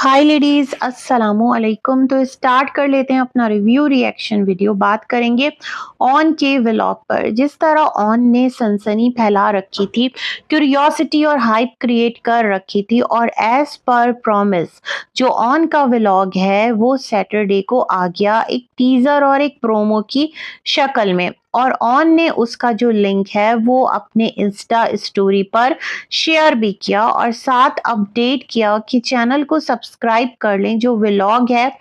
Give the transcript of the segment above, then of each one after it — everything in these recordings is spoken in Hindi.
हाय लेडीज, अस्सलामु अलैकुम। तो स्टार्ट कर लेते हैं अपना रिव्यू रिएक्शन वीडियो। बात करेंगे ऑन के व्लॉग पर। जिस तरह ऑन ने सनसनी फैला रखी थी, क्यूरियोसिटी और हाइप क्रिएट कर रखी थी, और एज पर प्रॉमिस जो ऑन का व्लॉग है वो सैटरडे को आ गया एक टीजर और एक प्रोमो की शक्ल में। और ऑन ने उसका जो लिंक है वो अपने इंस्टा स्टोरी पर शेयर भी किया और साथ अपडेट किया कि चैनल को सब्सक्राइब कर लें। जो व्लॉग है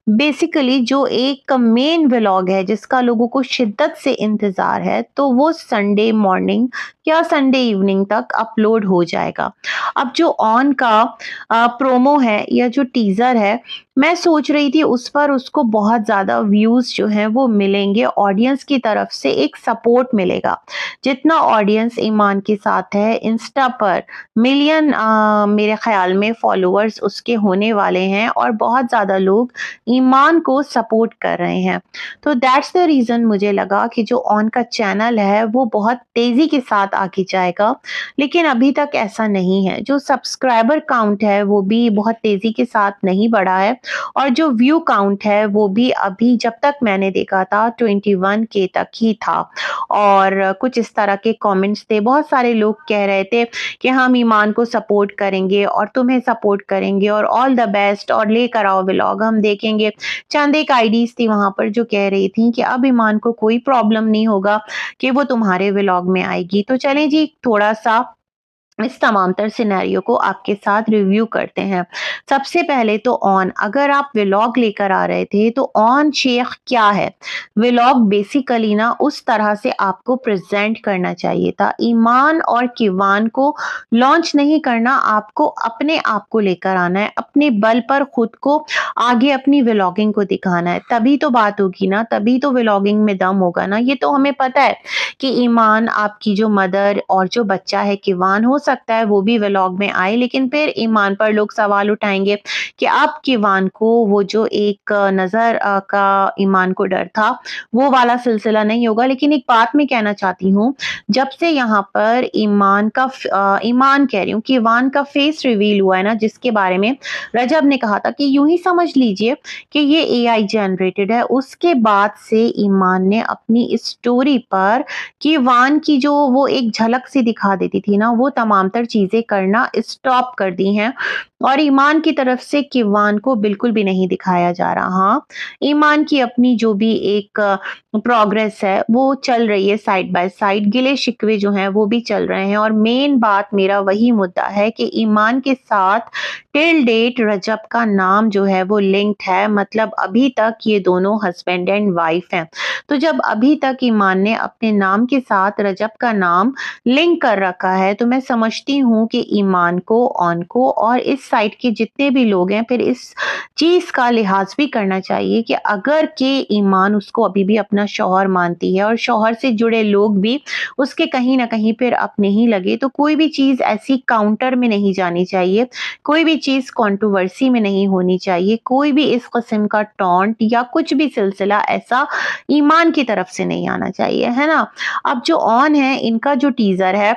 बेसिकली जो एक मेन व्लॉग है जिसका लोगों को शिद्दत से इंतज़ार है, तो वो संडे मॉर्निंग या संडे इवनिंग तक अपलोड हो जाएगा। अब जो ऑन का प्रोमो है या जो टीज़र है, मैं सोच रही थी उस पर उसको बहुत ज़्यादा व्यूज़ जो हैं वो मिलेंगे, ऑडियंस की तरफ से एक सपोर्ट मिलेगा। जितना ऑडियंस ईमान के साथ है इंस्टा पर मिलियन मेरे ख्याल में फॉलोअर्स उसके होने वाले हैं और बहुत ज़्यादा लोग ईमान को सपोर्ट कर रहे हैं। तो दैट्स द रीज़न मुझे लगा कि जो ऑन का चैनल है वो बहुत तेज़ी के साथ आगे जाएगा, लेकिन अभी तक ऐसा नहीं है। जो सब्सक्राइबर काउंट है वो भी बहुत तेज़ी के साथ नहीं बढ़ा है, और जो व्यू काउंट है वो भी अभी जब तक मैंने देखा था 21K तक ही था। और कुछ इस तरह के कमेंट्स थे, बहुत सारे लोग कह रहे थे कि हम ईमान को सपोर्ट करेंगे और तुम्हें सपोर्ट करेंगे और ऑल द बेस्ट और लेकर आओ व्लॉग हम देखेंगे। चंद एक आईडीज थी वहां पर जो कह रही थी कि अब ईमान को कोई प्रॉब्लम नहीं होगा कि वो तुम्हारे व्लॉग में आएगी। तो चलें जी, थोड़ा सा इस तमाम तर सिनेरियो को आपके साथ रिव्यू करते हैं। सबसे पहले तो ऑन, अगर आप व्लॉग लेकर आ रहे थे तो ऑन शेख क्या है? व्लॉग बेसिकली ना उस तरह से आपको प्रेजेंट करना चाहिए था। ईमान और किवान को लॉन्च नहीं करना, आपको अपने आप को लेकर आना है, अपने बल पर खुद को आगे अपनी व्लॉगिंग को दिखाना है। तभी तो बात होगी ना, तभी तो व्लॉगिंग में दम होगा ना। ये तो हमें पता है कि ईमान, आपकी जो मदर और जो बच्चा है किवान, हो सकता है वो भी व्लॉग में आए, लेकिन फिर ईमान पर लोग सवाल उठाएंगे कि अब किवान को वो जो एक नजर का ईमान को डर था वो वाला सिलसिला नहीं होगा। लेकिन एक बात मैं कहना चाहती हूँ, जब से यहाँ पर ईमान कह रही हूँ, किवान का फेस रिवील हुआ है ना, जिसके बारे में रजब ने कहा था कि यूं ही समझ लीजिए कि ये एआई जनरेटेड है, उसके बाद से ईमान ने अपनी स्टोरी पर किवान की जो वो एक झलक सी दिखा देती थी ना, वो तमाम तर चीजें करना स्टॉप कर दी हैं, और ईमान की तरफ से किवान को बिल्कुल भी नहीं दिखाया जा रहा। हाँ, ईमान की अपनी जो भी एक प्रोग्रेस है वो चल रही है साइड बाय साइड, गिले शिकवे जो हैं वो भी चल रहे हैं। और मेन बात मेरा वही मुद्दा है कि ईमान के साथ टिल डेट रजब का नाम जो है वो लिंक्ड है, मतलब अभी तक ये दोनों हस्बैंड एंड वाइफ हैं। तो जब अभी तक ईमान ने अपने नाम के साथ रजब का नाम लिंक कर रखा है, तो मैं समझती हूँ कि ईमान को, ऑन को और इस साइड के जितने भी लोग हैं, फिर इस चीज का लिहाज भी करना चाहिए कि अगर के ईमान उसको अभी भी अपना शौहर मानती है और शौहर से जुड़े लोग भी उसके कहीं ना कहीं फिर अपने ही लगे, तो कोई भी चीज ऐसी काउंटर में नहीं जानी चाहिए, कोई भी चीज कंट्रोवर्सी में नहीं होनी चाहिए, कोई भी इस किस्म का टॉन्ट या कुछ भी सिलसिला ऐसा ईमान की तरफ से नहीं आना चाहिए, है ना। अब जो ऑन है, इनका जो टीजर है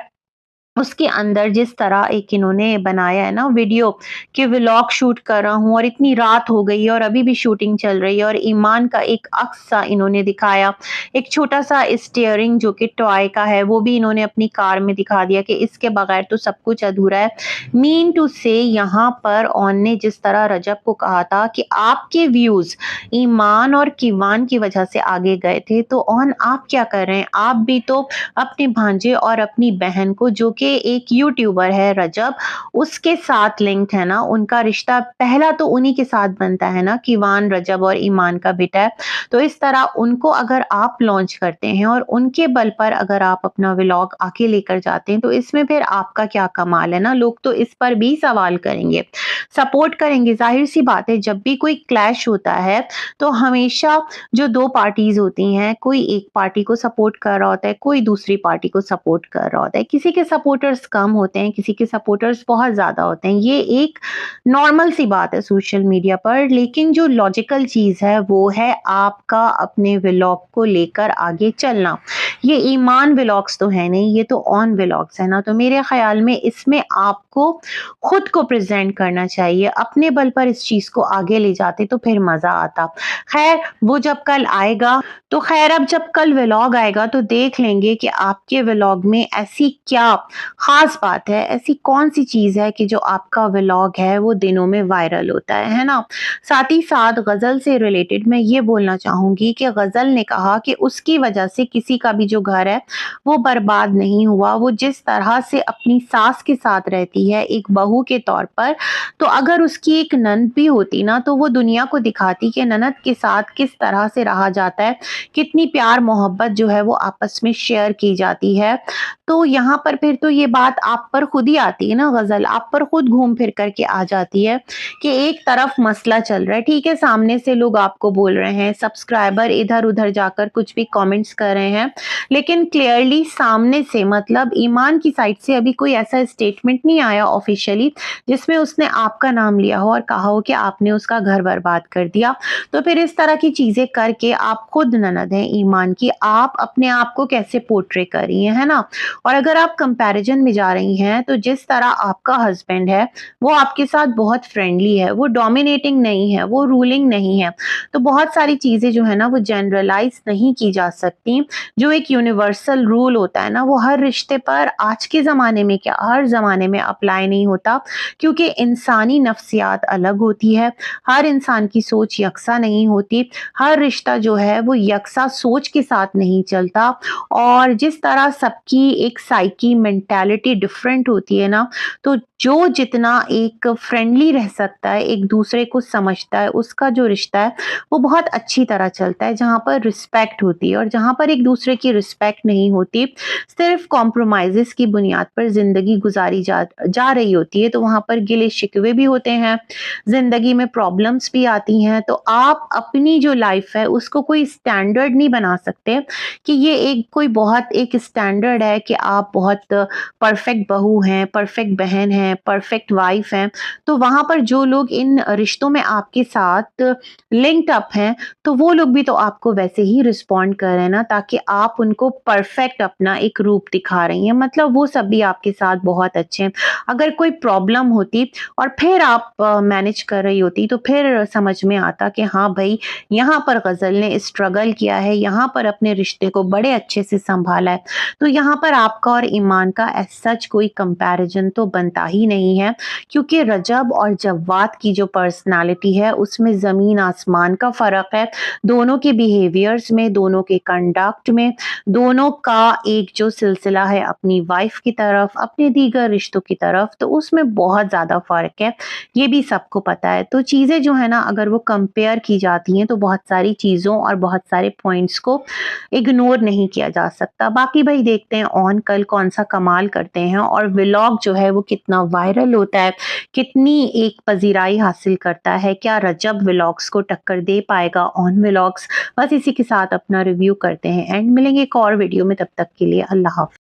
उसके अंदर जिस तरह एक इन्होंने बनाया है ना वीडियो कि व्लॉग शूट कर रहा हूँ और इतनी रात हो गई है और अभी भी शूटिंग चल रही है, और ईमान का एक अक्स सा इन्होंने दिखाया, एक छोटा सा स्टीयरिंग जो कि टॉय का है वो भी इन्होंने अपनी कार में दिखा दिया कि इसके बगैर तो सब कुछ अधूरा है। मीन टू से यहाँ पर ऑन ने जिस तरह रजब को कहा था कि आपके व्यूज ईमान और किवान की वजह से आगे गए थे, तो ऑन आप क्या कर रहे हैं? आप भी तो अपने भांजे और अपनी बहन को, जो कि एक यूट्यूबर है रजब, उसके साथ लिंक है ना, उनका रिश्ता पहला तो उन्हीं के साथ बनता है ना, किवान रजब और ईमान का बेटा है। तो इस तरह उनको अगर आप लॉन्च करते हैं और उनके बल पर अगर आप अपना व्लॉग आके लेकर जाते हैं, तो इसमें फिर आपका क्या कमाल है ना। लोग तो इस पर भी सवाल करेंगे, सपोर्ट करेंगे। जाहिर सी बात है, जब भी कोई क्लैश होता है तो हमेशा जो दो पार्टीज होती हैं, कोई एक पार्टी को सपोर्ट कर रहा होता है, कोई दूसरी पार्टी को सपोर्ट कर रहा होता है। किसी के सपोर्ट सपोर्टर्स कम होते हैं, किसी के सपोर्टर्स बहुत ज़्यादा होते हैं। ये एक नॉर्मल सी बात है सोशल मीडिया पर, लेकिन जो लॉजिकल चीज़ है वो है आपका अपने व्लॉग को लेकर आगे चलना। ये ईमान व्लॉग्स तो है नहीं, ये तो ऑन व्लॉग्स है ना, तो मेरे ख़्याल में इसमें आपको खुद को प्रेज़ेंट करना चाहिए। अपने बल पर इस चीज़ को आगे ले जाते तो फिर मज़ा आता। ख़ैर वो जब कल आएगा तो ख़ैर अब जब कल व्लॉग आएगा तो देख लेंगे कि आपके व्लॉग में ऐसी क्या ख़ास बात है, ऐसी कौन-सी चीज़ है कि जो आपका व्लॉग है वो दिनों में वायरल होता है ना? साथ ही साथ ग़ज़ल से रिलेटेड मैं ये बोलना चाहूँगी कि ग़ज़ल ने कहा कि उसकी वजह से किसी का भी जो घर है वो बर्बाद नहीं हुआ। वो जिस तरह से अपनी सास के साथ रहती है एक बहू के तौर पर, तो अगर उसकी एक ननद भी होती ना तो वो दुनिया को दिखाती कि ननद के साथ किस तरह से रहा जाता है, कितनी प्यार मोहब्बत जो है वो आपस में शेयर की जाती है। तो यहाँ पर फिर तो ये बात आप पर खुद ही आती है ना ग़ज़ल, आप पर खुद घूम फिर कर के आ जाती है कि एक तरफ मसला चल रहा है, ठीक है, सामने से लोग आपको बोल रहे हैं, सब्सक्राइबर इधर-उधर जाकर कुछ भी कमेंट्स कर रहे हैं, लेकिन क्लियरली सामने से मतलब ईमान की साइड से अभी कोई ऐसा स्टेटमेंट नहीं आया ऑफ़िशियली जिसमें उसने आपका नाम लिया हो और कहा हो कि आपने उसका घर बर्बाद कर दिया। तो फिर इस तरह की चीज़ें करके आप खुद ननद हैं ईमान की, आप अपने आप को कैसे पोर्ट्रे कर रही हैं, है ना? और अगर आप कंपैरिज़न में जा रही हैं तो जिस तरह आपका हस्बैंड है वो आपके साथ बहुत फ्रेंडली है, वो डोमिनेटिंग नहीं है, वो रूलिंग नहीं है। तो बहुत सारी चीज़ें जो है ना वो जनरलाइज़ नहीं की जा सकती। जो एक यूनिवर्सल रूल होता है ना वो हर रिश्ते पर आज के ज़माने में क्या हर ज़माने में अप्लाई नहीं होता, क्योंकि इंसानी नफ्सियात अलग होती है, हर इंसान की सोच यकसा नहीं होती, हर रिश्ता जो है वो यकसा सोच के साथ नहीं चलता। और जिस तरह सबकी एक साइकी मेंटालिटी डिफरेंट होती है ना, तो जो जितना एक फ्रेंडली रह सकता है, एक दूसरे को समझता है, उसका जो रिश्ता है वो बहुत अच्छी तरह चलता है, जहाँ पर रिस्पेक्ट होती है। और जहाँ पर एक दूसरे की रिस्पेक्ट नहीं होती, सिर्फ कॉम्प्रोमाइज़ेज़ की बुनियाद पर ज़िंदगी गुजारी जा रही होती है, तो वहाँ पर गिले शिकवे भी होते हैं, ज़िंदगी में प्रॉब्लम्स भी आती हैं। तो आप अपनी जो लाइफ है उसको कोई स्टैंडर्ड नहीं बना सकते कि ये एक कोई बहुत एक स्टैंडर्ड है कि आप बहुत परफेक्ट बहू हैं, परफेक्ट बहन हैं, परफेक्ट वाइफ हैं। तो वहाँ पर जो लोग इन रिश्तों में आपके साथ लिंक्ड अप हैं, तो वो लोग भी तो आपको वैसे ही रिस्पॉन्ड कर रहे हैं ना, ताकि आप उनको परफेक्ट अपना एक रूप दिखा रही हैं, मतलब वो सब भी आपके साथ बहुत अच्छे हैं। अगर कोई प्रॉब्लम होती और फिर आप मैनेज कर रही होती तो फिर समझ में आता कि हाँ भाई, यहाँ पर ग़ज़ल ने स्ट्रगल किया है, यहाँ पर अपने रिश्ते को बड़े अच्छे से संभाला है। तो यहाँ पर आपका और ईमान का एज़ सच कोई कंपैरिजन तो बनता ही नहीं है, क्योंकि रजब और जव्वाद की जो पर्सनालिटी है उसमें ज़मीन आसमान का फ़र्क है। दोनों के बिहेवियर्स में, दोनों के कंडक्ट में, दोनों का एक जो सिलसिला है अपनी वाइफ की तरफ, अपने दीगर रिश्तों की तरफ, तो उसमें बहुत ज़्यादा फ़र्क है। ये भी सबको पता है। तो चीज़ें जो है ना अगर वो कंपेयर की जाती हैं तो बहुत सारी चीज़ों और बहुत सारे पॉइंट्स को इग्नोर नहीं किया जा सकता। बाकी भाई देखते हैं ऑन कल कौन-सा कमाल करते हैं और व्लॉग जो है वो कितना वायरल होता है, कितनी एक पज़ीराई हासिल करता है, क्या रजब व्लॉग्स को टक्कर दे पाएगा ऑन व्लॉग्स? बस इसी के साथ अपना रिव्यू करते हैं एंड मिलेंगे एक और वीडियो में, तब तक के लिए अल्लाह हाफ़िज़।